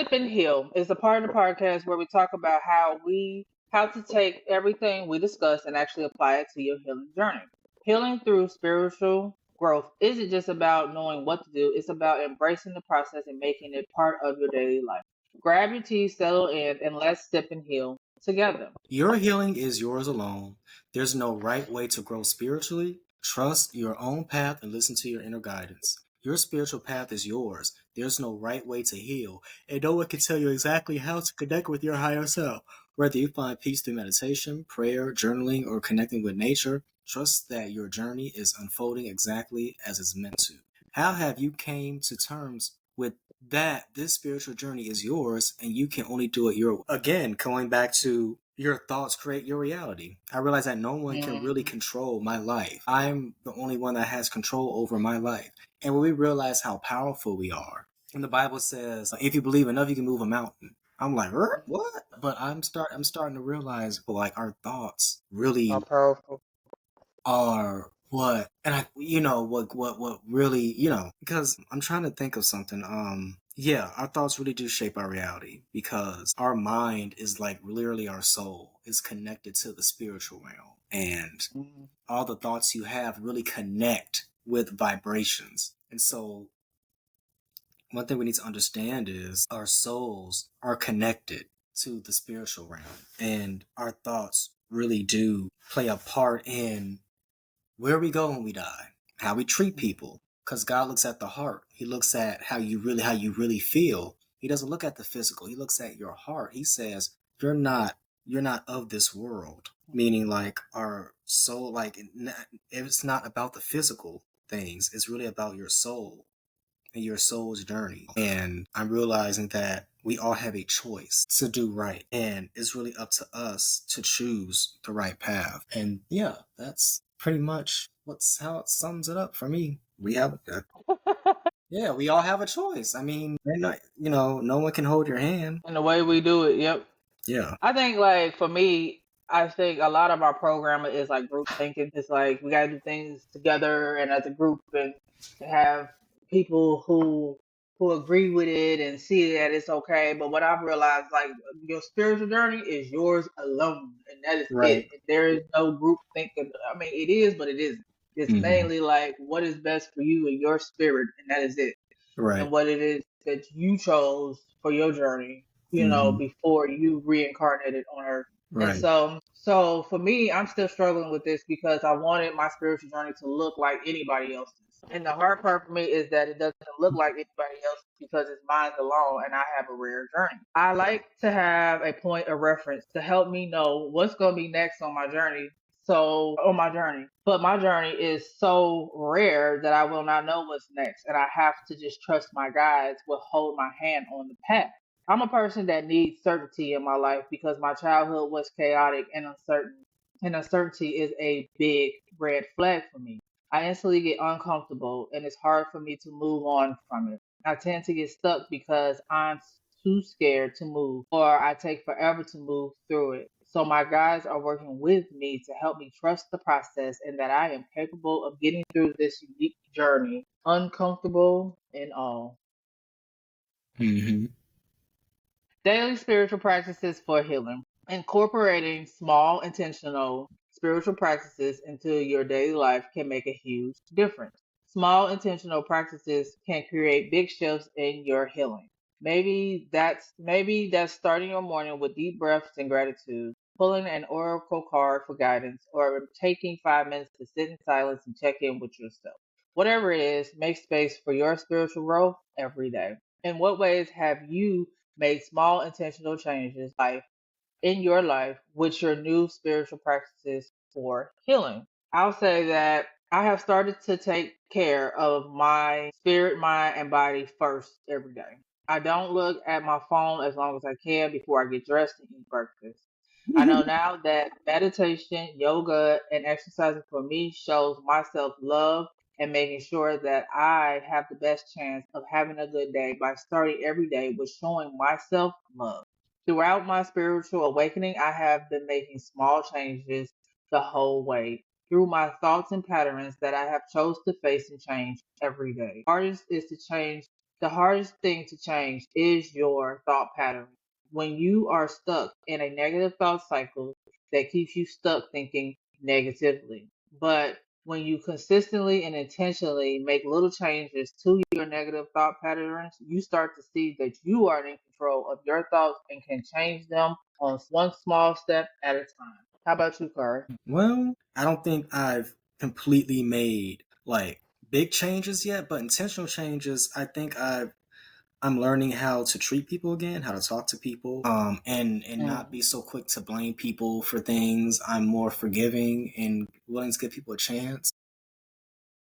Sip and Heal is a part of the podcast where we talk about how to take everything we discuss and actually apply it to your healing journey. Healing through spiritual growth isn't just about knowing what to do, it's about embracing the process and making it part of your daily life. Grab your tea, settle in, and let's sip and heal together. Your healing is yours alone. There's no right way to grow spiritually. Trust your own path and listen to your inner guidance. Your spiritual path is yours. There's no right way to heal, and no one can tell you exactly how to connect with your higher self. Whether you find peace through meditation, prayer, journaling, or connecting with nature, trust that your journey is unfolding exactly as it's meant to. How have you came to terms with that this spiritual journey is yours and you can only do it your way? Again, going back to your thoughts create your reality. I realize that no one can really Mhm. control my life. I'm the only one that has control over my life. And when we realize how powerful we are, and the Bible says, if you believe enough, you can move a mountain. I'm like, what? But I'm starting to realize, like, our thoughts How really powerful. are what, and what really, because I'm trying to think of something. Yeah, our thoughts really do shape our reality because our mind is like literally our soul is connected to the spiritual realm, and Mhm. all the thoughts you have really connect with vibrations. And so one thing we need to understand is our souls are connected to the spiritual realm, and our thoughts really do play a part in where we go when we die, how we treat people, because God looks at the heart. He looks at how you really feel. He doesn't look at the physical. He looks at your heart. He says, you're not of this world. Meaning like our soul, like it's not about the physical things. It's really about your soul and your soul's journey. And I'm realizing that we all have a choice to do right. And it's really up to us to choose the right path. And yeah, that's pretty much what's how it sums it up for me. Yeah, we all have a choice. I mean, we're not, no one can hold your hand. And the way we do it, yep. Yeah. I think like for me, I think a lot of our programming is like group thinking. It's like we gotta do things together and as a group and to have people who agree with it and see that it's okay. But what I've realized, like your spiritual journey is yours alone, and that is it. Right. There is no group thinking. I mean, it is, but it isn't. It's Hmm. mainly like what is best for you and your spirit, and that is it and Right. what it is that you chose for your journey, Hmm. before you reincarnated on earth. And Right. so for me, I'm still struggling with this because I wanted my spiritual journey to look like anybody else's. And the hard part for me is that it doesn't look like anybody else's because it's mine alone and I have a rare journey. I like to have a point of reference to help me know what's going to be next on my journey but my journey is so rare that I will not know what's next, and I have to just trust my guides will hold my hand on the path. I'm a person that needs certainty in my life because my childhood was chaotic and uncertain, and uncertainty is a big red flag for me. I instantly get uncomfortable, and it's hard for me to move on from it. I tend to get stuck because I'm too scared to move, or I take forever to move through it. So my guides are working with me to help me trust the process and that I am capable of getting through this unique journey, uncomfortable and all. Hmm. Daily spiritual practices for healing. Incorporating small, intentional spiritual practices into your daily life can make a huge difference. Small, intentional practices can create big shifts in your healing. Maybe that's starting your morning with deep breaths and gratitude, pulling an oracle card for guidance, or taking 5 minutes to sit in silence and check in with yourself. Whatever it is, make space for your spiritual growth every day. In what ways have you made small intentional changes in your life with your new spiritual practices for healing? I'll say that I have started to take care of my spirit, mind, and body first every day. I don't look at my phone as long as I can before I get dressed and eat breakfast. I know now that meditation, yoga, and exercising for me shows myself love and making sure that I have the best chance of having a good day by starting every day with showing myself love. Throughout my spiritual awakening, I have been making small changes the whole way through my thoughts and patterns that I have chose to face and change every day. Artist is to change The hardest thing to change is your thought pattern. When you are stuck in a negative thought cycle that keeps you stuck thinking negatively. But when you consistently and intentionally make little changes to your negative thought patterns, you start to see that you are in control of your thoughts and can change them on one small step at a time. How about you, Kari? Well, I don't think I've completely made like big changes yet, but intentional changes. I think I'm learning how to treat people again, how to talk to people, and not be Mm-hmm. so quick to blame people for things. I'm more forgiving and willing to give people a chance.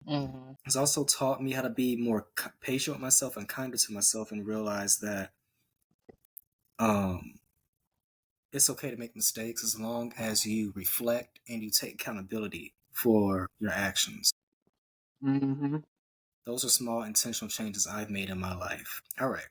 Mm-hmm. It's also taught me how to be more patient with myself and kinder to myself, and realize that um, it's okay to make mistakes as long as you reflect and you take accountability for your actions. Mm-hmm. Those are small intentional changes I've made in my life. All right.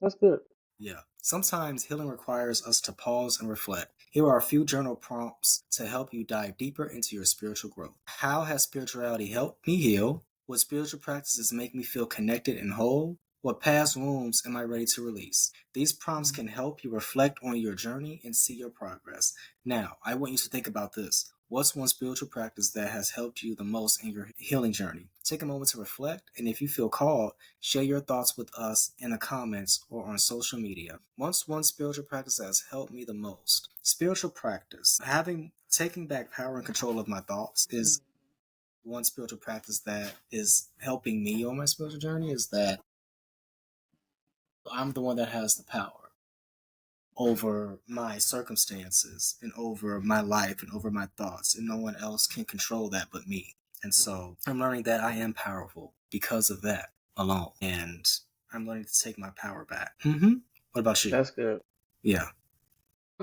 That's good. Yeah. Sometimes healing requires us to pause and reflect. Here are a few journal prompts to help you dive deeper into your spiritual growth. How has spirituality helped me heal? What spiritual practices make me feel connected and whole? What past wounds am I ready to release? These prompts can help you reflect on your journey and see your progress. Now, I want you to think about this. What's one spiritual practice that has helped you the most in your healing journey? Take a moment to reflect, and if you feel called, share your thoughts with us in the comments or on social media. What's one spiritual practice that has helped me the most? Spiritual practice. Taking back power and control of my thoughts is one spiritual practice that is helping me on my spiritual journey, is that I'm the one that has the power over my circumstances and over my life and over my thoughts, and no one else can control that but me. And so I'm learning that I am powerful because of that alone, and I'm learning to take my power back. What about you? That's good. Yeah.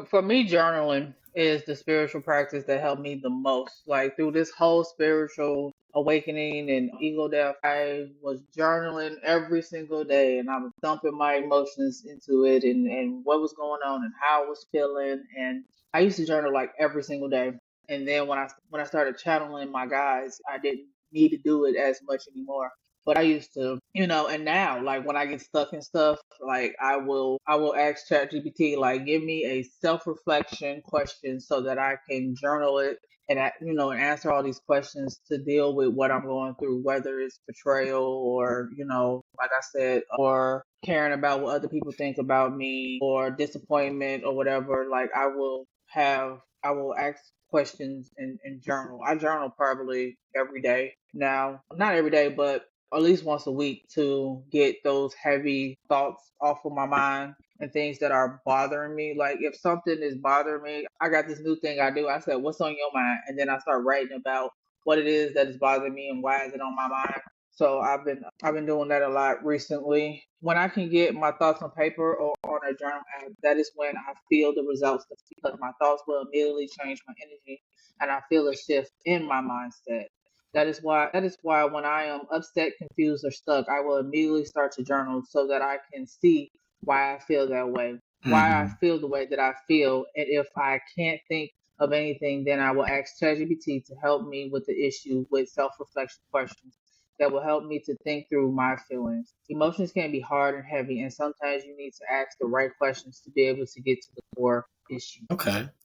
For me, journaling is the spiritual practice that helped me the most. Like through this whole spiritual awakening and ego death, I was journaling every single day and I was dumping my emotions into it and what was going on and how I was feeling. And I used to journal like every single day. And then when I started channeling my guys, I didn't need to do it as much anymore. But I used to, and now like when I get stuck in stuff, like I will ask ChatGPT like give me a self-reflection question so that I can journal it and and answer all these questions to deal with what I'm going through, whether it's betrayal or like I said, or caring about what other people think about me or disappointment or whatever. Like I will ask questions and journal. I journal probably every day now, not every day, but at least once a week to get those heavy thoughts off of my mind and things that are bothering me. Like if something is bothering me, I got this new thing I do. I said, "What's on your mind?" And then I start writing about what it is that is bothering me and why is it on my mind. So I've been doing that a lot recently. When I can get my thoughts on paper or on a journal app, that is when I feel the results because my thoughts will immediately change my energy and I feel a shift in my mindset. That is why when I am upset, confused, or stuck, I will immediately start to journal so that I can see why I feel that way, why I Mm-hmm. feel the way that I feel, and if I can't think of anything, then I will ask ChatGPT to help me with the issue with self-reflection questions that will help me to think through my feelings. Emotions can be hard and heavy, and sometimes you need to ask the right questions to be able to get to the core issue. Okay.